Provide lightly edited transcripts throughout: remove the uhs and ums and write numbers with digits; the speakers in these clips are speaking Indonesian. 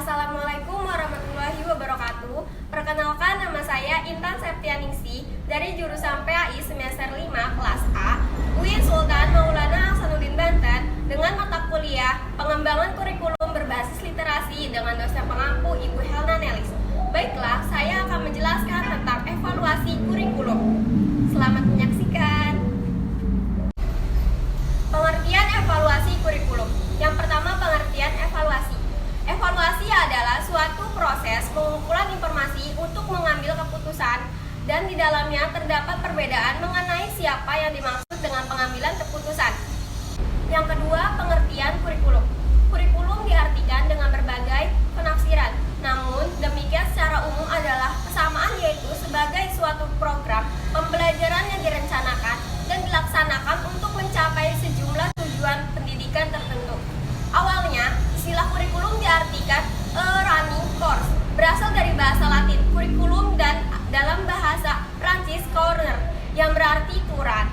Assalamualaikum warahmatullahi wabarakatuh. Perkenalkan, nama saya Intan Septianingsi dari jurusan PAI semester 5 kelas A, UIN Sultan Maulana Hasanuddin Banten, dengan mata kuliah Pengembangan Kurikulum Berbasis Literasi dengan dosen pengampu Ibu Helna Nelis. Baiklah, saya akan menjelaskan tentang evaluasi kurikulum. Selamat menyaksikan. Pengertian evaluasi kurikulum. Yang pertama, pengertian evaluasi. Evaluasi adalah suatu proses pengumpulan informasi untuk mengambil keputusan, dan di dalamnya terdapat perbedaan mengenai siapa yang dimaksud dengan pengambilan keputusan. Yang kedua, pengertian kurikulum. Kurikulum diartikan dengan berbagai penafsiran. Namun, demikian secara umum adalah kesamaan, yaitu sebagai suatu program pembelajaran yang direncanakan dan dilaksanakan untuk mencapai sejumlah tujuan pendidikan tertentu. Awalnya, istilah kurikulum diartikan running course, berasal dari bahasa Latin kurikulum dan dalam bahasa Prancis corner, yang berarti turan.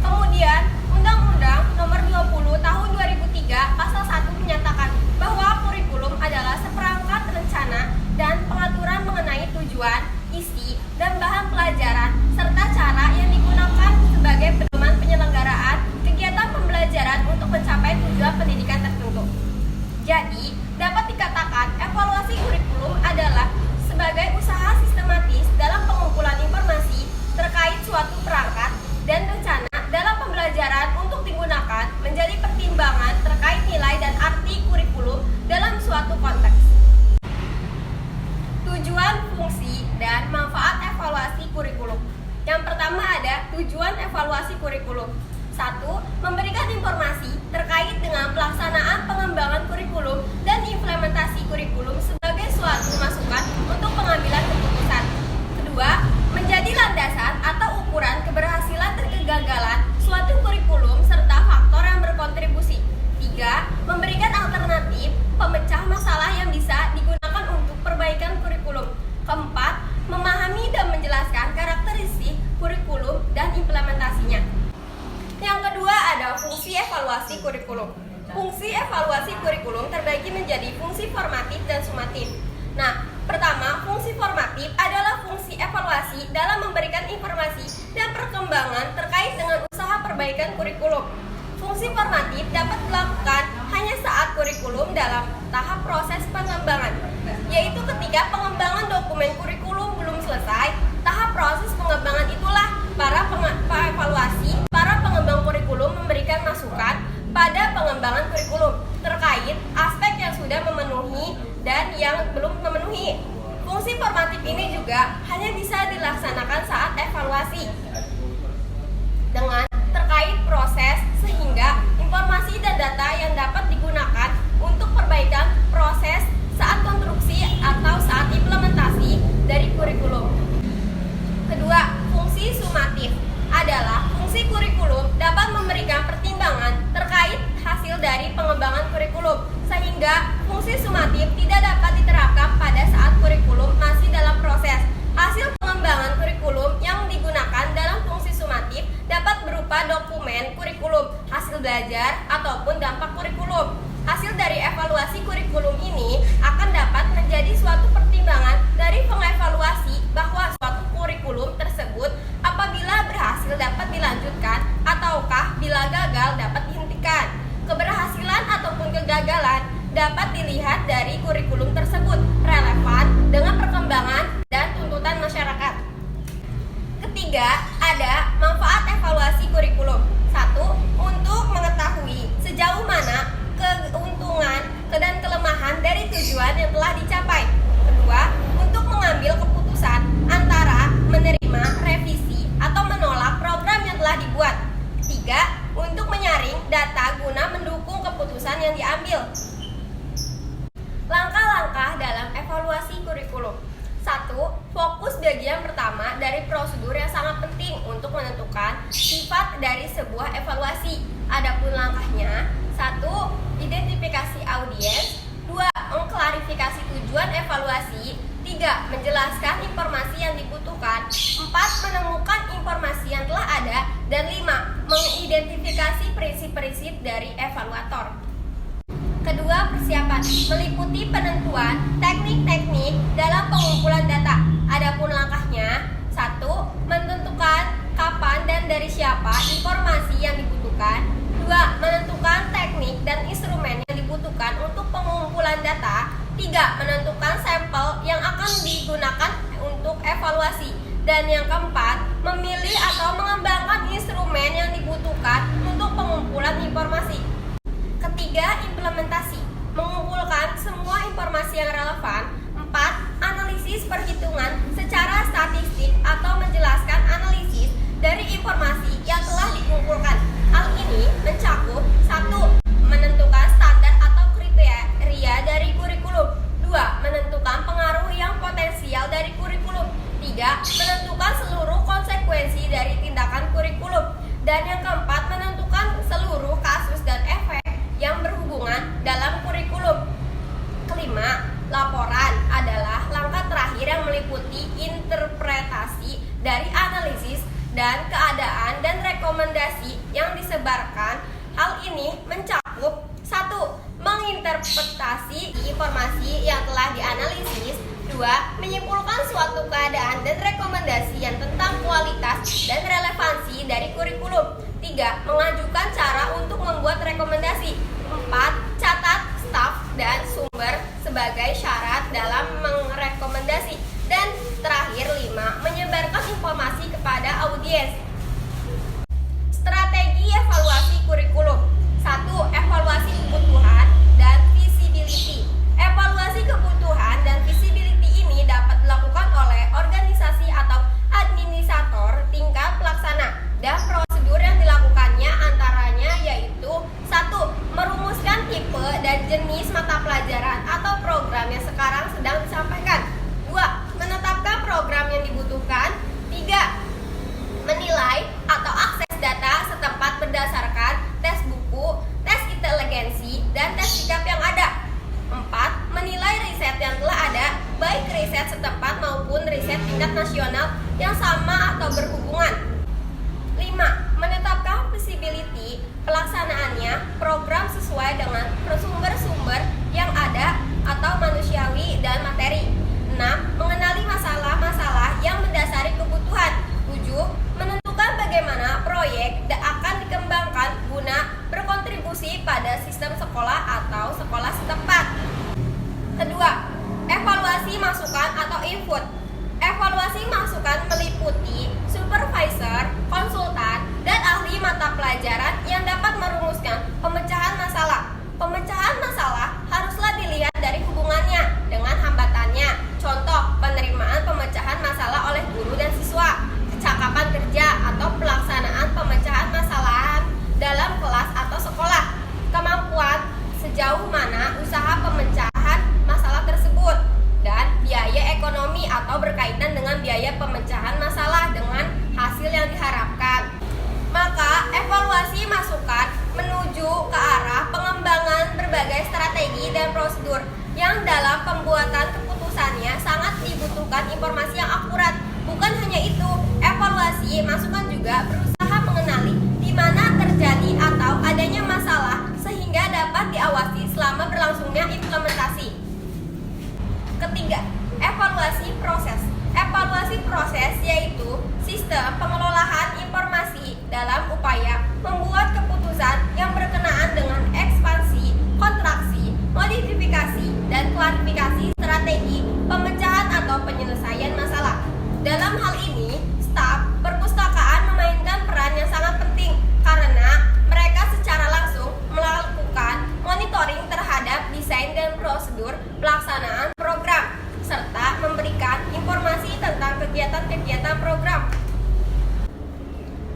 Kemudian, Undang-Undang Nomor 20 Tahun 2003 Pasal 1 menyatakan bahwa kurikulum adalah seperangkat rencana dan pengaturan mengenai tujuan, isi, dan bahan pelajaran serta cara yang digunakan sebagai pedoman penyelenggaraan kegiatan pembelajaran untuk mencapai tujuan pendidikan tertentu. Jadi, dapat dikatakan evaluasi kurikulum adalah sebagai usaha sistematis dalam pengumpulan informasi terkait suatu perangkat dan rencana dalam pembelajaran untuk digunakan menjadi pertimbangan terkait nilai dan arti kurikulum dalam suatu konteks. Tujuan, fungsi, dan manfaat evaluasi kurikulum. Yang pertama ada tujuan evaluasi kurikulum. 1. Memberikan informasi terkait dengan pelaksanaan pengembangan kurikulum dan implementasi kurikulum sebagai suatu masukan untuk pengambilan keputusan. Kedua, menjadi landasan atau ukuran keberhasilan dan kegagalan suatu kurikulum serta faktor yang berkontribusi. 3. Memberikan alternatif pemecah masalah yang bisa digunakan untuk perbaikan kurikulum. Keempat, memahami dan menjelaskan karakteristik kurikulum dan implementasinya. Yang kedua ada fungsi evaluasi kurikulum. Fungsi evaluasi kurikulum terbagi menjadi fungsi formatif dan sumatif. Nah, pertama, fungsi formatif adalah fungsi evaluasi dalam memberikan informasi dan perkembangan terkait dengan usaha perbaikan kurikulum. Fungsi formatif dapat dilakukan hanya saat kurikulum dalam tahap proses pengembangan, yaitu ketika pengembangan dokumen kurikulum belum selesai. Tahap proses pengembangan itulah para evaluasi, para pengembang kurikulum memberikan masukan pada pengembangan kurikulum terkait aspek yang sudah memenuhi dan yang belum memenuhi. Fungsi formatif ini juga hanya bisa dilaksanakan saat evaluasi dengan terkait proses, sehingga informasi dan data yang dapat digunakan untuk perbaikan proses saat konstruksi atau saat implementasi dari kurikulum. Kedua, fungsi sumatif adalah fungsi kurikulum dapat memberikan pertimbangan terkait hasil dari pengembangan kurikulum, sehingga fungsi sumatif tidak dapat diterapkan pada saat kurikulum masih dalam proses. Hasil pengembangan kurikulum yang digunakan dalam fungsi sumatif dapat berupa dokumen kurikulum, hasil belajar, ataupun dampak kurikulum. Hasil dari evaluasi kurikulum ini akan dapat menjadi suatu pertimbangan dari pengevaluasi bahwa suatu kurikulum tersebut apabila berhasil dapat dilanjutkan ataukah bila gagal dapat dihentikan. Keberhasilan ataupun kegagalan dapat dilihat dari kurikulum tersebut relevan dengan perkembangan dan tuntutan masyarakat. Ketiga, ada manfaat evaluasi kurikulum. 1. Untuk mengetahui sejauh mana keuntungan dan kelemahan dari tujuan yang telah dicapai. Kedua, untuk mengambil keputusan antara menerima, revisi, atau menolak program yang telah dibuat. 3. Untuk menyaring data guna mendukung keputusan yang diambil. Langkah-langkah dalam evaluasi kurikulum. 1. Fokus bagian pertama dari prosedur yang sangat penting untuk menentukan sifat dari sebuah evaluasi. Adapun langkahnya: 1. Identifikasi audiens. 2. Mengklarifikasi tujuan evaluasi. 3. Menjelaskan informasi yang dibutuhkan. 4. Menemukan informasi yang telah ada. Dan 5. Mengidentifikasi prinsip-prinsip dari evaluator. Kedua, persiapan meliputi penentuan teknik-teknik dalam pengumpulan data. Adapun langkahnya, 1. Menentukan kapan dan dari siapa informasi yang dibutuhkan. 2. Menentukan teknik dan instrumen yang dibutuhkan untuk pengumpulan data. 3. Menentukan sampel yang akan digunakan untuk evaluasi. Dan yang keempat, memilih atau mengembangkan instrumen yang dibutuhkan untuk pengumpulan informasi. Ketiga, implementasi mengumpulkan semua informasi yang relevan. 4. Analisis perhitungan secara statistik atau menjelaskan analisis dari informasi yang telah dikumpulkan. Hal ini mencakup 1. Menentukan standar atau kriteria dari kurikulum. 2. Menentukan pengaruh yang potensial dari kurikulum. 3. Menentukan seluruh konsekuensi dari tindakan kurikulum. Dan yang keempat, menentukan seluruh kasus dan efek yang berhubungan dalam kurikulum. Kelima, laporan adalah langkah terakhir yang meliputi interpretasi dari analisis dan keadaan dan rekomendasi yang disebarkan. Hal ini mencakup 1. Menginterpretasi informasi yang telah dianalisis. 2. Menyimpulkan suatu keadaan dan rekomendasi yang tentang kualitas dan relevansi dari kurikulum. 3. Mengajukan cara untuk membuat rekomendasi. 4. Catat staf dan sumber sebagai syarat dalam merekomendasi. Dan terakhir 5. Menyebarkan informasi kepada audiens. Strategi evaluasi kurikulum. 1. Evaluasi kebutuhan dan visibility. Evaluasi kebutuhan dan visibility ini dapat dilakukan oleh organisasi atau administrator tingkat pelaksana, dan prosedur yang dilakukannya antaranya yaitu 1. Merumuskan tipe dan jenis mata pelajaran atau program yang sekarang sedang disampaikan. 2. Menetapkan program yang dibutuhkan. 3. Menilai atau akses data setempat berdasarkan tes buku, tes inteligensi, dan tes sikap yang ada. 4. Menilai riset yang telah ada, baik riset setempat maupun riset tingkat nasional yang sama atau berhubungan. 5. Menetapkan visibility pelaksanaannya program sesuai dengan sumber-sumber yang ada atau manusiawi dan materi. 6. Mengenali masalah-masalah yang mendasari kebutuhan. 7. Menentukan bagaimana proyek akan dikembangkan guna berkontribusi pada sistem sekolah atau sekolah setempat. Kedua, evaluasi masukan atau input. Evaluasi masukan meliputi supervisor, konsultan, dan ahli mata pelajaran yang dapat merumuskan pemecahan masalah. Pemecahan masalah haruslah dilihat dari hubungannya dengan hambatannya. Contoh, penerimaan pemecahan masalah oleh guru dan siswa, kecakapan kerja atau pelaksanaan pemecahan masalah dalam kelas atau sekolah, kemampuan sejauh mana usaha pemecahan masalah tersebut, dan biaya ekonomi atau berkaitan dengan biaya pemecahan masalah dengan hasil yang diharapkan. Maka evaluasi masukan menuju ke arah pengembangan berbagai strategi dan prosedur yang dalam pembuatan keputusannya sangat dibutuhkan informasi yang akurat. Bukan hanya itu, evaluasi masukan juga berusaha mengenali di mana terjadi atau adanya masalah sehingga dapat diawasi selama berlangsungnya implementasi. Ketiga, evaluasi proses. Evaluasi proses yaitu sistem pengelolaan informasi dalam upaya membuat keputusan yang berkenaan dengan ekspansi, kontraksi, modifikasi, dan klarifikasi strategi pemecahan atau penyelesaian masalah. Dalam hal ini, staf perpustakaan memainkan peran yang sangat penting karena mereka secara langsung melakukan monitoring terhadap desain dan prosedur pelaksanaan program serta memberikan informasi tentang kegiatan-kegiatan program.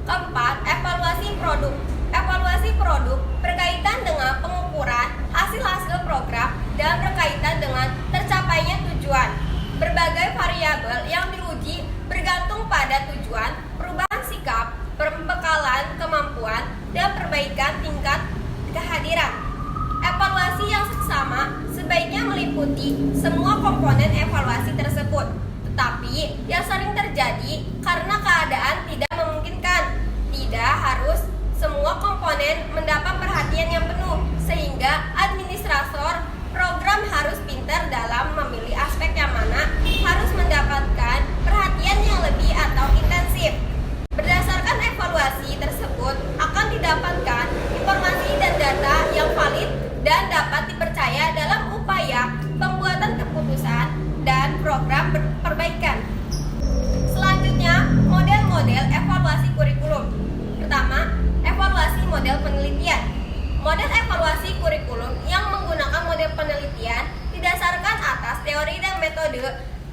Keempat, evaluasi produk. Evaluasi produk berkaitan dengan pengukuran hasil-hasil program dan berkaitan dengan tercapainya tujuan. Berbagai variabel yang diuji bergantung pada tujuan, perubahan sikap, pembekalan kemampuan, dan perbaikan tingkat kehadiran. Evaluasi yang seksama sebaiknya meliputi semua komponen evaluasi tersebut. Tetapi yang sering terjadi karena keadaan tidak memungkinkan, tidak harus semua komponen mendapat perhatian yang penuh, sehingga administrasi Program harus pintar dalam memilih aspek yang mana harus mendapatkan perhatian yang lebih atau intensif. Berdasarkan evaluasi tersebut akan didapatkan informasi dan data yang valid dan dapat dipercaya dalam upaya pembuatan keputusan dan program perbaikan. Selanjutnya, model-model evaluasi kurikulum. Pertama, evaluasi model penelitian. Model evaluasi kurikulum yang menggunakan model penelitian didasarkan atas teori dan metode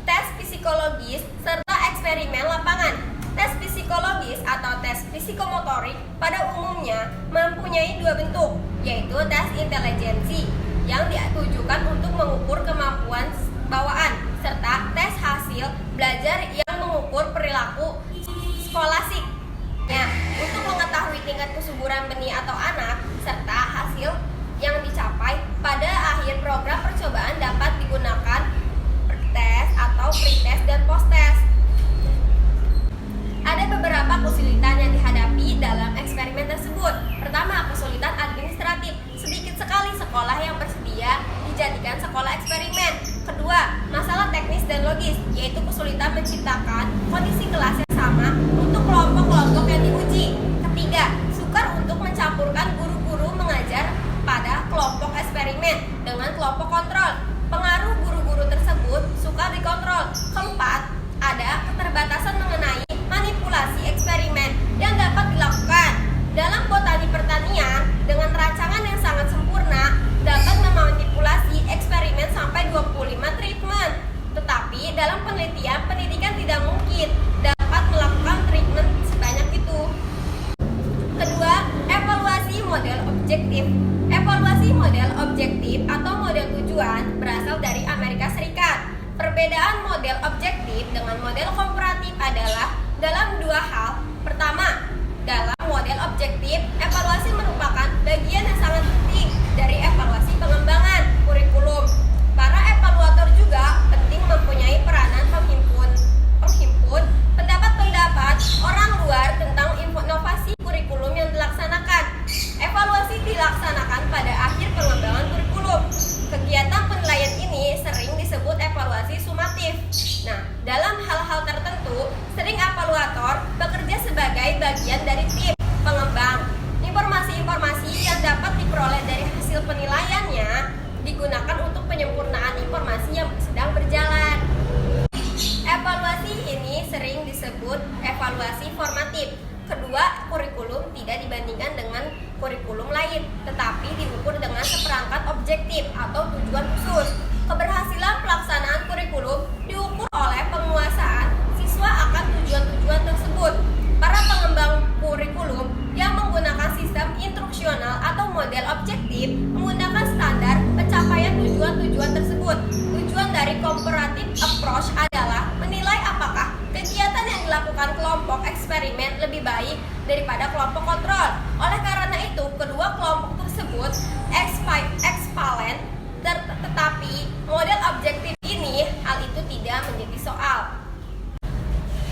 tes psikologis serta eksperimen lapangan. Tes psikologis atau tes psikomotorik pada umumnya mempunyai dua bentuk, yaitu tes intelijensi yang ditujukan untuk mengukur kemampuan bawaan, serta tes hasil belajar yang mengukur perilaku skolastik. Untuk mengetahui tingkat kesuburan benih atau anak, serta hasil yang dicapai pada akhir program percobaan dapat digunakan tes atau pre-test dan post-test. Ada beberapa kesulitan yang dihadapi dalam eksperimen tersebut. Pertama, kesulitan administratif. Sedikit sekali sekolah yang bersedia dijadikan sekolah eksperimen. Kedua, masalah teknis dan logis, yaitu kesulitan menciptakan kondisi kelas yang sama untuk kelompok-kelompok yang diuji. Ketiga, sukar untuk mencampurkan guru-guru mengajar pada kelompok eksperimen dengan kelompok kontrol. Pengaruh guru-guru tersebut sukar dikontrol. Keempat, ada keterbatasan mengenai manipulasi eksperimen yang dapat dilakukan. Dalam botani pertanian, dengan rancangan yang sangat sempurna, dapat memanipulasi eksperimen sampai 25 treatment. Tetapi dalam penelitian pendidikan tidak mungkin dapat melakukan treatment sebanyak itu. Kedua, evaluasi model objektif. Evaluasi model objektif atau model tujuan berasal dari Amerika Serikat. Perbedaan model objektif dengan model komparatif adalah dalam dua hal. Pertama, dalam model objektif, evaluasi merupakan bagian yang sangat penting dari evaluasi pengembangan kurikulum. Para evaluator juga penting mempunyai peranan penghimpun pendapat-pendapat orang luar tentang inovasi kurikulum yang dilaksanakan. Evaluasi dilaksanakan pada akhir pengembangan kurikulum. Kegiatan penilaian ini sering disebut evaluasi sumatif. Nah, dalam hal-hal tertentu, sering evaluator bekerja sebagai bagian dari tim pengembang. Informasi-informasi yang dapat diperoleh dari hasil penilaiannya digunakan untuk penyempurnaan informasi yang sedang berjalan. Evaluasi ini sering disebut evaluasi formatif. Kedua, kurikulum tidak dibandingkan dengan kurikulum lain, tetapi diukur dengan seperangkat objektif atau tujuan khusus. Keberhasilan pelaksanaan kurikulum diukur oleh penguasaan siswa akan tujuan-tujuan tersebut. Para pengembang kurikulum yang menggunakan sistem instruksional atau model objektif menggunakan standar pencapaian tujuan-tujuan tersebut. Tujuan dari comparative approach adalah menilai apakah kegiatan yang dilakukan kelompok eksperimen lebih baik daripada kelompok kontrol. Oleh karena itu, kedua kelompok tersebut ekspalen, tetapi model objektif ini hal itu tidak menjadi soal.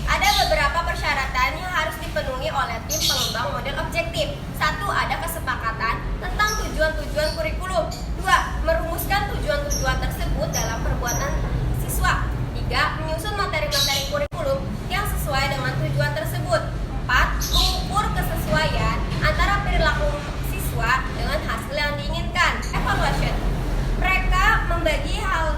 Ada beberapa persyaratan yang harus dipenuhi oleh tim pengembang model objektif. 1. Ada kesepakatan tentang tujuan-tujuan kurikulum. 2. Merumuskan tujuan-tujuan tersebut dalam perbuatan siswa. 3. Menyusun materi-materi kurikulum yang sesuai dengan tujuan tersebut. 4. Mengukur kesesuaian antara perilaku siswa dengan hasil yang diinginkan. Evaluation. Mereka membagi hal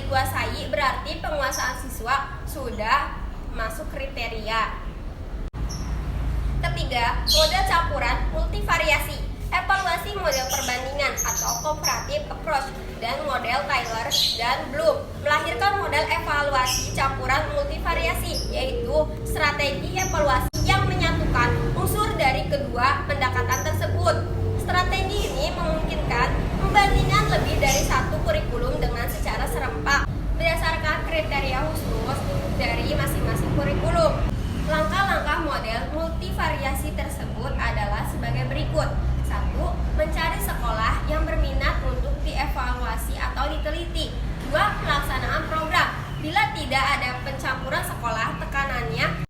dikuasai berarti penguasaan siswa sudah masuk kriteria. Ketiga, model campuran multivariasi. Evaluasi model perbandingan atau comparative approach dan model Taylor dan Bloom melahirkan model evaluasi campuran multivariasi, yaitu strategi evaluasi yang menyatukan unsur dari kedua pendekatan tersebut. Strategi ini memungkinkan membandingkan lebih dari satu kurikulum dengan secara serempak berdasarkan kriteria khusus dari masing-masing kurikulum. Langkah-langkah model multivariasi tersebut adalah sebagai berikut. 1. Mencari sekolah yang berminat untuk dievaluasi atau diteliti. 2. Pelaksanaan program. Bila tidak ada pencampuran sekolah, tekanannya